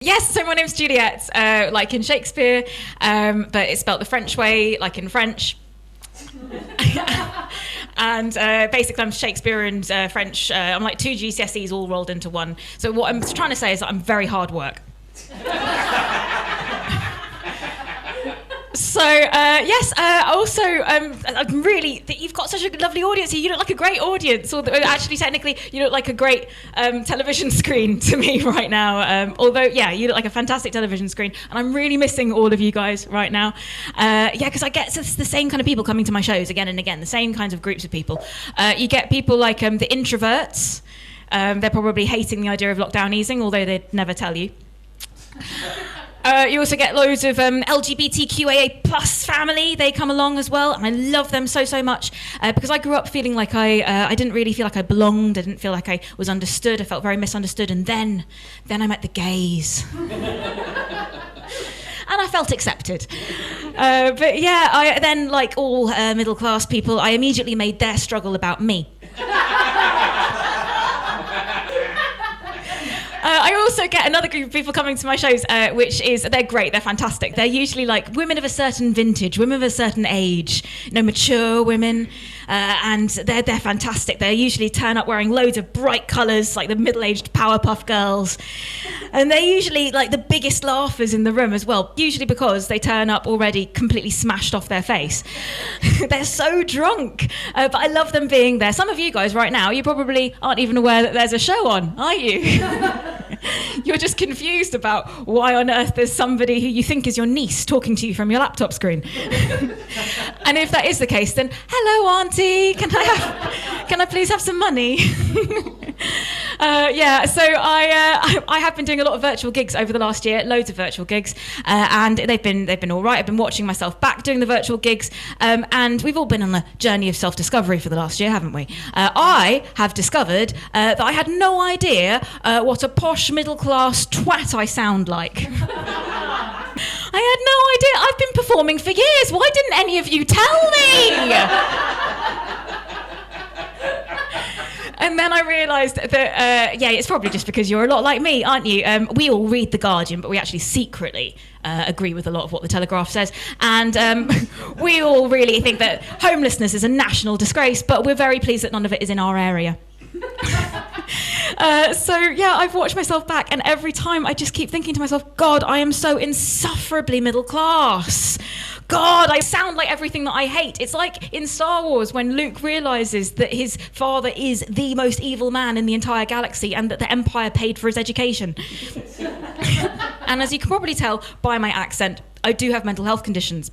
Yes, so my name's Juliette, like in Shakespeare, but it's spelled the French way, like in French. And basically I'm Shakespeare and French. I'm like two GCSEs all rolled into one. So what I'm trying to say is that I'm very hard work. So, yes, also, I'm really, you've got such a lovely audience here. You look like a great audience, or actually, technically, you look like a great television screen to me right now. Although, yeah, you look like a fantastic television screen, and I'm really missing all of you guys right now. Yeah, because I get the same kind of people coming to my shows again and again, the same kinds of groups of people. You get people like the introverts. They're probably hating the idea of lockdown easing, although they'd never tell you. You also get loads of LGBTQIA plus family. They come along as well, and I love them so much because I grew up feeling like I didn't really feel like I belonged. I didn't feel like I was understood. I felt very misunderstood, and then I met the gays. And I felt accepted. But yeah, then like all middle class people, I immediately made their struggle about me. I also get another group of people coming to my shows, which is, they're great, they're fantastic. They're usually like women of a certain vintage, women of a certain age, mature women, and they're fantastic. They usually turn up wearing loads of bright colours, like the middle-aged Powerpuff Girls. And they're usually like the biggest laughers in the room as well, usually because they turn up already completely smashed off their face. They're so drunk, but I love them being there. Some of you guys right now, you probably aren't even aware that there's a show on, are you? You're just confused about why on earth there's somebody who you think is your niece talking to you from your laptop screen. And if that is the case, then hello, auntie, can I please have some money? Yeah, so I have been doing a lot of virtual gigs over the last year, loads of virtual gigs, and they've been all right. I've been watching myself back doing the virtual gigs, and we've all been on a journey of self-discovery for the last year, haven't we? I have discovered that I had no idea what a posh middle-class twat I sound like. I had no idea. I've been performing for years. Why didn't any of you tell me? And then I realised that, yeah, it's probably just because you're a lot like me, aren't you? We all read The Guardian, but we actually secretly agree with a lot of what The Telegraph says. And we all really think that homelessness is a national disgrace, but we're very pleased that none of it is in our area. So, yeah, I've watched myself back, and every time I just keep thinking to myself, God, I am so insufferably middle class. God, I sound like everything that I hate. It's like in Star Wars when Luke realises that his father is the most evil man in the entire galaxy and that the Empire paid for his education. And as you can probably tell by my accent, I do have mental health conditions.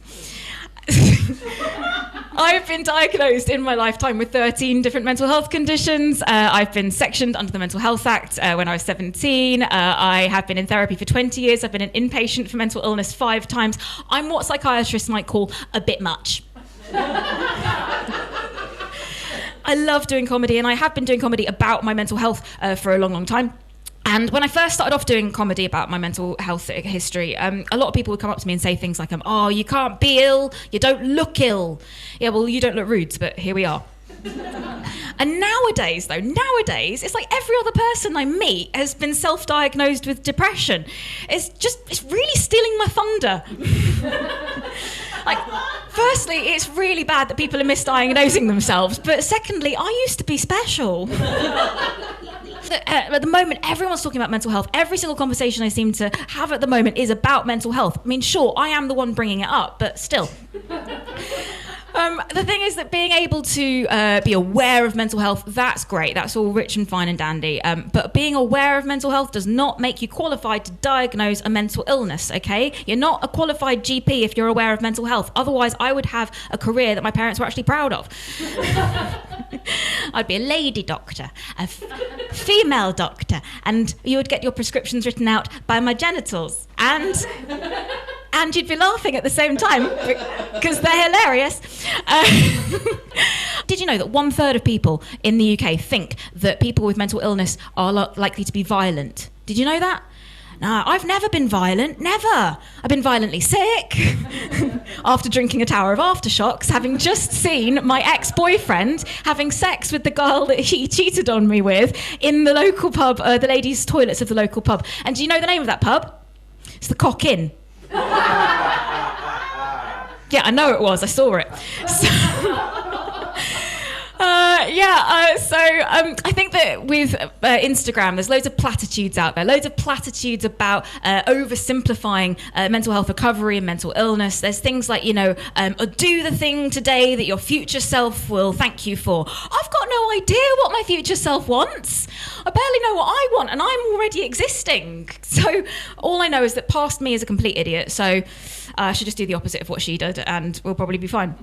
I've been diagnosed in my lifetime with 13 different mental health conditions. I've been sectioned under the Mental Health Act when I was 17. I have been in therapy for 20 years. I've been an inpatient for mental illness 5 times. I'm what psychiatrists might call a bit much. I love doing comedy, and I have been doing comedy about my mental health for a long time. And when I first started off doing comedy about my mental health history, a lot of people would come up to me and say things like, oh, you can't be ill, you don't look ill. Yeah, well, you don't look rude, but here we are. And nowadays, it's like every other person I meet has been self-diagnosed with depression. It's really stealing my thunder. Like, firstly, it's really bad that people are misdiagnosing themselves, but secondly, I used to be special. At the moment, everyone's talking about mental health. Every single conversation I seem to have at the moment is about mental health. I mean, sure, I am the one bringing it up, but still. The thing is that being able to be aware of mental health, that's great. That's all rich and fine and dandy. But being aware of mental health does not make you qualified to diagnose a mental illness, okay? You're not a qualified GP if you're aware of mental health. Otherwise, I would have a career that my parents were actually proud of. I'd be a lady doctor, a female doctor, and you would get your prescriptions written out by my genitals. And you'd be laughing at the same time because they're hilarious. Did you know that 1/3 of people in the UK think that people with mental illness are likely to be violent? Did you know that? No, I've never been violent, never. I've been violently sick after drinking a tower of aftershocks, having just seen my ex-boyfriend having sex with the girl that he cheated on me with in the local pub, the ladies' toilets of the local pub. And do you know the name of that pub? It's the Cock Inn. Yeah, I know it was. I saw it. So, I think that with Instagram, there's loads of platitudes out there, loads of platitudes about oversimplifying mental health recovery and mental illness. There's things like, do the thing today that your future self will thank you for. I've got no idea what my future self wants. I barely know what I want, and I'm already existing. So all I know is that past me is a complete idiot. So I should just do the opposite of what she did, and we'll probably be fine.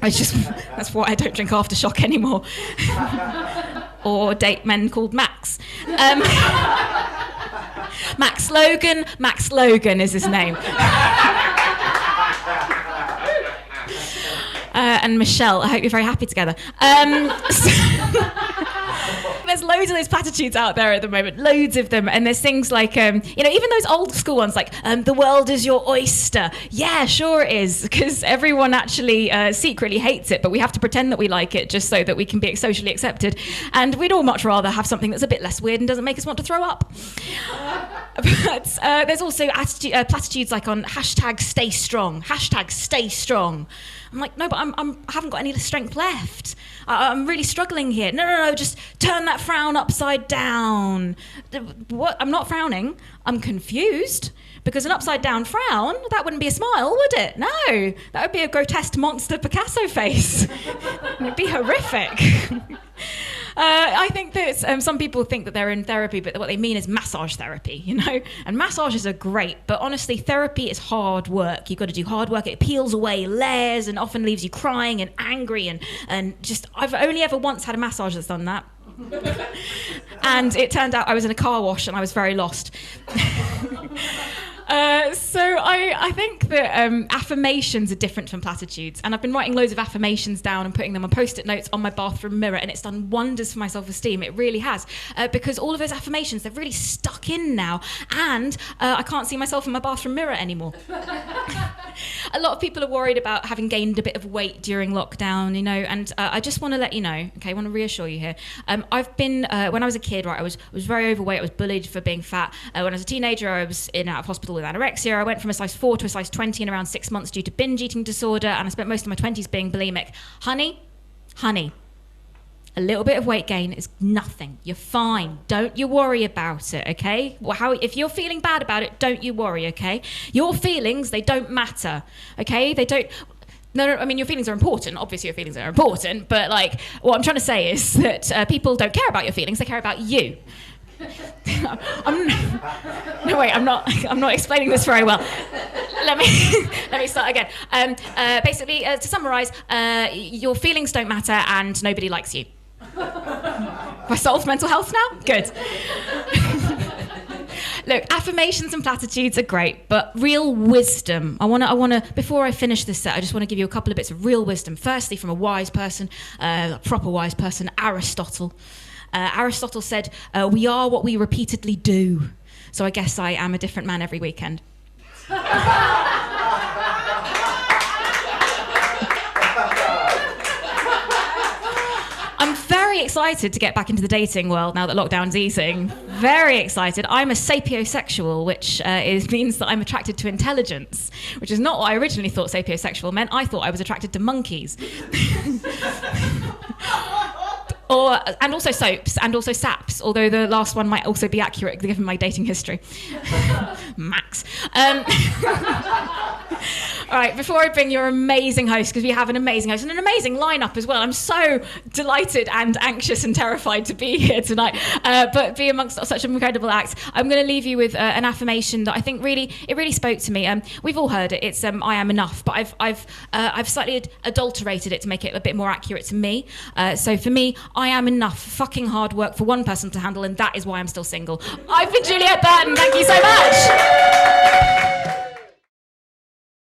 That's why I don't drink aftershock anymore. Or date men called Max. Max Logan is his name. And Michelle, I hope you're very happy together. There's loads of those platitudes out there at the moment, loads of them, and there's things like, even those old school ones like, the world is your oyster. Yeah, sure it is, because everyone actually secretly hates it, but we have to pretend that we like it just so that we can be socially accepted, and we'd all much rather have something that's a bit less weird and doesn't make us want to throw up. But there's also platitudes like on hashtag stay strong. I'm like, no, but I haven't got any strength left. I'm really struggling here. No, just turn that frown upside down. What? I'm not frowning. I'm confused. Because an upside down frown, that wouldn't be a smile, would it? No, that would be a grotesque monster Picasso face. It'd be horrific. I think that some people think that they're in therapy, but what they mean is massage therapy, And massages are great, but honestly, therapy is hard work. You've got to do hard work. It peels away layers and often leaves you crying and angry and just... I've only ever once had a massage that's done that. And it turned out I was in a car wash and I was very lost. So I think that affirmations are different from platitudes, and I've been writing loads of affirmations down and putting them on Post-it notes on my bathroom mirror, and it's done wonders for my self-esteem. It really has, because all of those affirmations, they're really stuck in now, and I can't see myself in my bathroom mirror anymore. A lot of people are worried about having gained a bit of weight during lockdown, and I just want to let you know, okay, I want to reassure you here. I've been, when I was a kid, right, I was very overweight. I was bullied for being fat. When I was a teenager, I was in and out of hospital with anorexia. I went from a size 4 to a size 20 in around 6 months due to binge eating disorder, and I spent most of my 20s being bulimic. Honey, a little bit of weight gain is nothing. You're fine. Don't you worry about it, okay? If you're feeling bad about it, don't you worry, okay? Your feelings, they don't matter, okay? They don't... No, I mean, your feelings are important. Obviously, your feelings are important, but, what I'm trying to say is that people don't care about your feelings. They care about you. I'm not explaining this very well. Let me start again. Basically, to summarise, your feelings don't matter and nobody likes you. Have I solved mental health now? Good. Look, affirmations and platitudes are great, but real wisdom. I wanna. Before I finish this set, I just want to give you a couple of bits of real wisdom. Firstly, from a wise person, a proper wise person, Aristotle. Aristotle said, we are what we repeatedly do. So I guess I am a different man every weekend. I'm very excited to get back into the dating world now that lockdown's easing. Very excited. I'm a sapiosexual, which means that I'm attracted to intelligence, which is not what I originally thought sapiosexual meant. I thought I was attracted to monkeys. And also soaps, and also saps, although the last one might also be accurate given my dating history. Max. All right, before I bring your amazing host, because we have an amazing host and an amazing lineup as well. I'm so delighted and anxious and terrified to be here tonight, but be amongst such an incredible act. I'm going to leave you with an affirmation that I think really spoke to me. We've all heard it. It's I am enough, but I've slightly adulterated it to make it a bit more accurate to me. So for me, I am enough. Fucking hard work for one person to handle, and that is why I'm still single. I've been Juliette Burton. Thank you so much.